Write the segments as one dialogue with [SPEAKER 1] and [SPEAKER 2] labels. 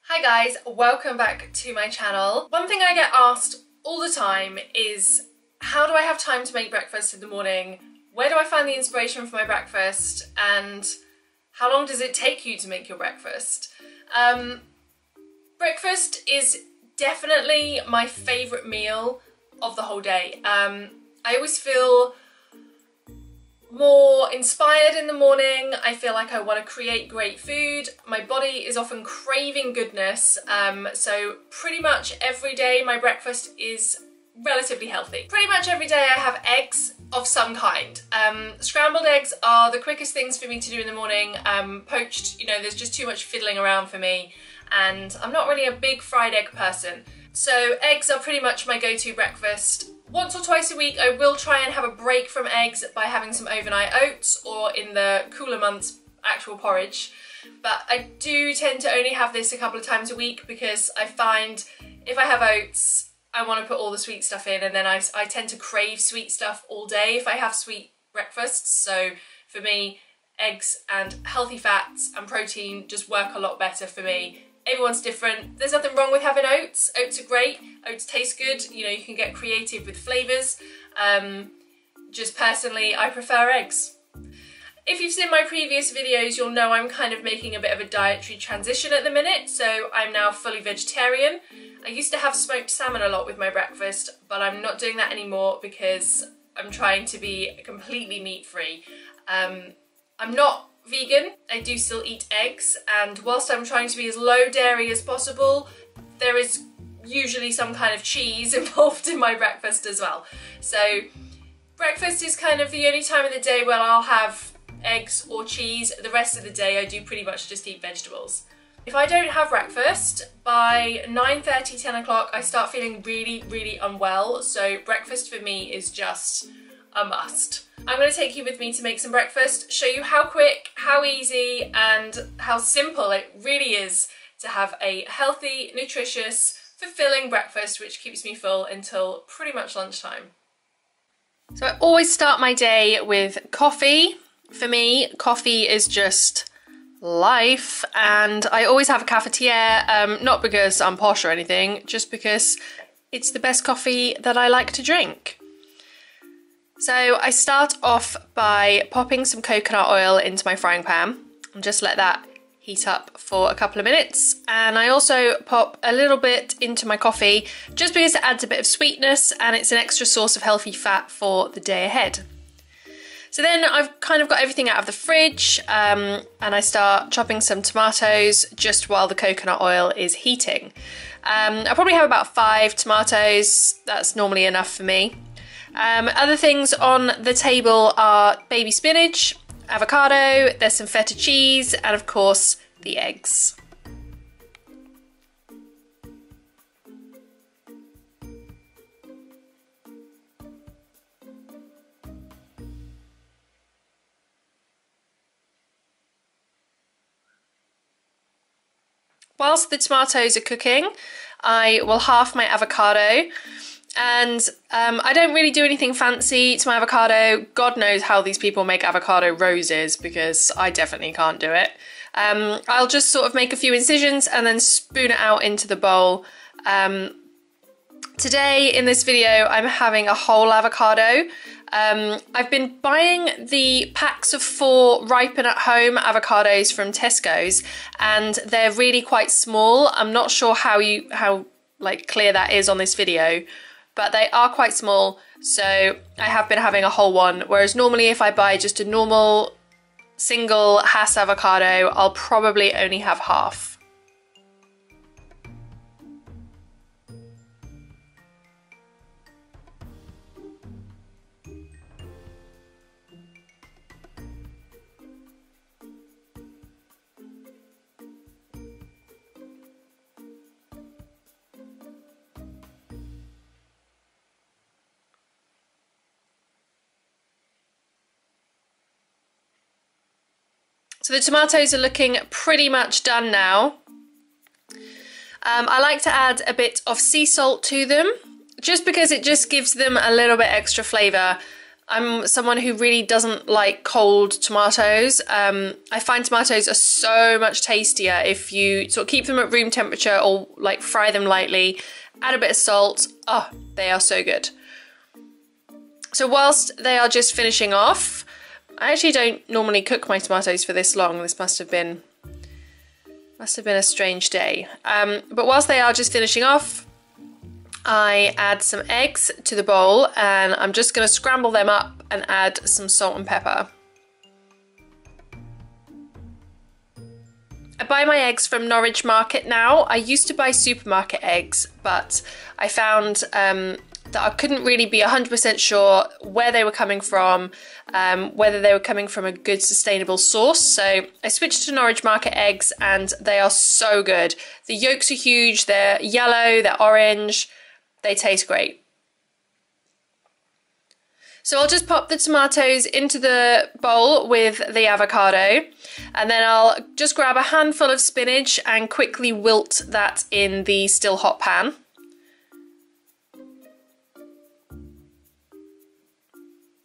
[SPEAKER 1] Hi guys, welcome back to my channel. One thing I get asked all the time is how do I have time to make breakfast in the morning? Where do I find the inspiration for my breakfast? And how long does it take you to make your breakfast? Breakfast is definitely my favourite meal of the whole day. I always feel more inspired in the morning. I feel like I want to create great food. My body is often craving goodness, so pretty much every day my breakfast is relatively healthy. Pretty much every day I have eggs of some kind. Scrambled eggs are the quickest things for me to do in the morning. Poached, you know, there's just too much fiddling around for me, and I'm not really a big fried egg person. So eggs are pretty much my go-to breakfast. Once or twice a week I will try and have a break from eggs by having some overnight oats, or in the cooler months, actual porridge. But I do tend to only have this a couple of times a week because I find if I have oats, I want to put all the sweet stuff in, and then I tend to crave sweet stuff all day if I have sweet breakfasts. So for me, eggs and healthy fats and protein just work a lot better for me. Everyone's different. There's nothing wrong with having oats. Oats are great. Oats taste good. You know, you can get creative with flavours. Just personally, I prefer eggs. If you've seen my previous videos, you'll know I'm kind of making a bit of a dietary transition at the minute. So I'm now fully vegetarian. I used to have smoked salmon a lot with my breakfast, but I'm not doing that anymore because I'm trying to be completely meat-free. I'm not vegan. I do still eat eggs, and whilst I'm trying to be as low dairy as possible, there is usually some kind of cheese involved in my breakfast as well. So breakfast is kind of the only time of the day where I'll have eggs or cheese. The rest of the day I do pretty much just eat vegetables. If I don't have breakfast, by 9:30, 10 o'clock I start feeling really unwell, so breakfast for me is just a must. I'm going to take you with me to make some breakfast, show you how quick, how easy and how simple it really is to have a healthy, nutritious, fulfilling breakfast which keeps me full until pretty much lunchtime. So I always start my day with coffee. For me, coffee is just life, and I always have a cafetiere, not because I'm posh or anything, just because it's the best coffee that I like to drink. So I start off by popping some coconut oil into my frying pan and just let that heat up for a couple of minutes. And I also pop a little bit into my coffee just because it adds a bit of sweetness and it's an extra source of healthy fat for the day ahead. So then I've kind of got everything out of the fridge, and I start chopping some tomatoes just while the coconut oil is heating. I probably have about 5 tomatoes. That's normally enough for me. Other things on the table are baby spinach, avocado, there's some feta cheese, and of course the eggs. Whilst the tomatoes are cooking, I will half my avocado. And I don't really do anything fancy to my avocado. God knows how these people make avocado roses, because I definitely can't do it. I'll just sort of make a few incisions and then spoon it out into the bowl. Today in this video I'm having a whole avocado. I've been buying the packs of 4 ripen at home avocados from Tesco's, and they're really quite small. I'm not sure how like clear that is on this video, but they are quite small, so I have been having a whole one, whereas normally if I buy just a normal single Hass avocado, I'll probably only have half. So the tomatoes are looking pretty much done now. I like to add a bit of sea salt to them, just because it just gives them a little bit extra flavour. I'm someone who really doesn't like cold tomatoes. I find tomatoes are so much tastier if you sort of keep them at room temperature or like fry them lightly, add a bit of salt. Oh, they are so good. So whilst they are just finishing off, I actually don't normally cook my tomatoes for this long. This must have been a strange day. But whilst they are just finishing off, I add some eggs to the bowl and I'm just going to scramble them up and add some salt and pepper. I buy my eggs from Norwich Market now. I used to buy supermarket eggs, but I found that I couldn't really be 100% sure where they were coming from, whether they were coming from a good sustainable source. So I switched to Norwich Market eggs and they are so good. The yolks are huge, they're yellow, they're orange. They taste great. So I'll just pop the tomatoes into the bowl with the avocado, and then I'll just grab a handful of spinach and quickly wilt that in the still hot pan.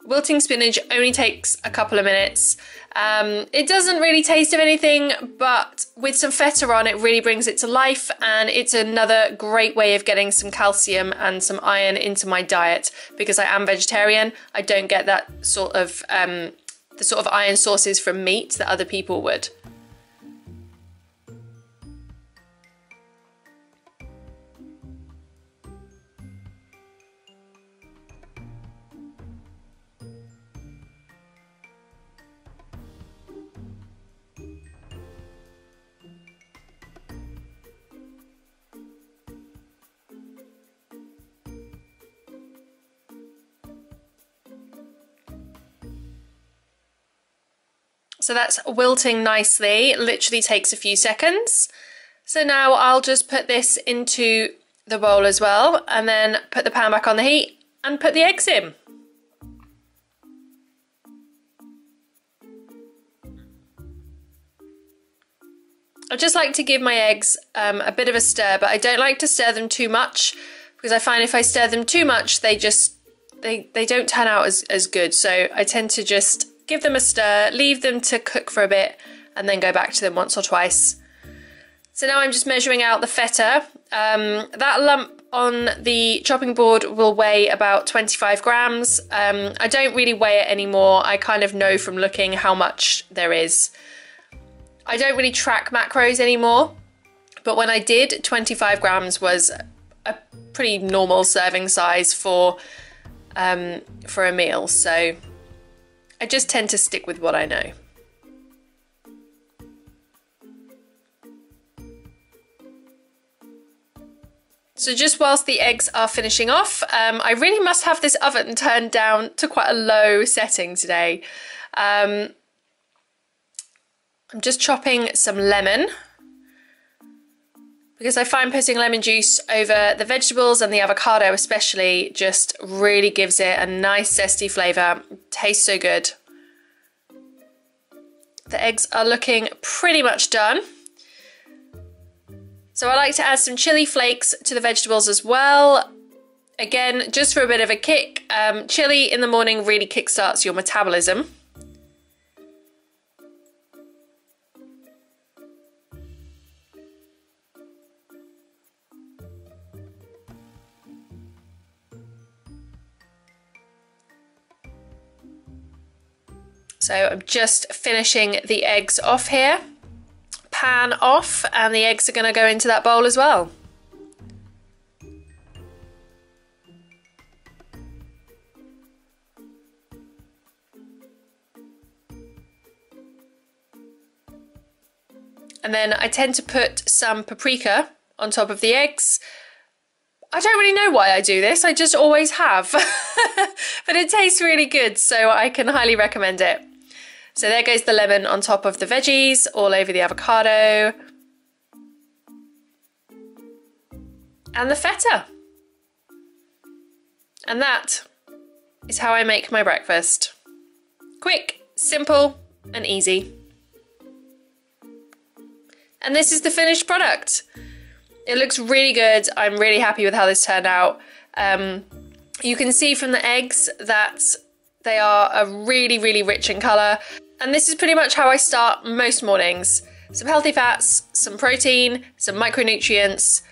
[SPEAKER 1] Wilting spinach only takes a couple of minutes. It doesn't really taste of anything, but with some feta on, it really brings it to life, and it's another great way of getting some calcium and some iron into my diet. Because I am vegetarian, I don't get that sort of the sort of iron sources from meat that other people would. So that's wilting nicely, it literally takes a few seconds. So now I'll just put this into the bowl as well, and then put the pan back on the heat and put the eggs in. I just like to give my eggs a bit of a stir, but I don't like to stir them too much, because I find if I stir them too much, they don't turn out as good. So I tend to just give them a stir, leave them to cook for a bit, and then go back to them once or twice. So now I'm just measuring out the feta. That lump on the chopping board will weigh about 25 grams. I don't really weigh it anymore. I kind of know from looking how much there is. I don't really track macros anymore, but when I did, 25 grams was a pretty normal serving size for a meal. So I just tend to stick with what I know. So just whilst the eggs are finishing off, I really must have this oven turned down to quite a low setting today. I'm just chopping some lemon, because I find putting lemon juice over the vegetables and the avocado especially just really gives it a nice zesty flavour. Tastes so good. The eggs are looking pretty much done. So I like to add some chili flakes to the vegetables as well. Again, just for a bit of a kick. Chili in the morning really kickstarts your metabolism. So I'm just finishing the eggs off here. Pan off, and the eggs are going to go into that bowl as well. And then I tend to put some paprika on top of the eggs. I don't really know why I do this, I just always have. But it tastes really good, so I can highly recommend it. So there goes the lemon on top of the veggies, all over the avocado. And the feta. And that is how I make my breakfast. Quick, simple, and easy. And this is the finished product. It looks really good. I'm really happy with how this turned out. You can see from the eggs that They are a really, really rich in colour. And this is pretty much how I start most mornings. Some healthy fats, some protein, some micronutrients,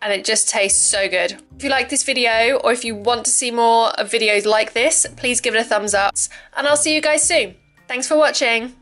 [SPEAKER 1] and it just tastes so good. If you like this video, or if you want to see more of videos like this, please give it a thumbs up, and I'll see you guys soon. Thanks for watching.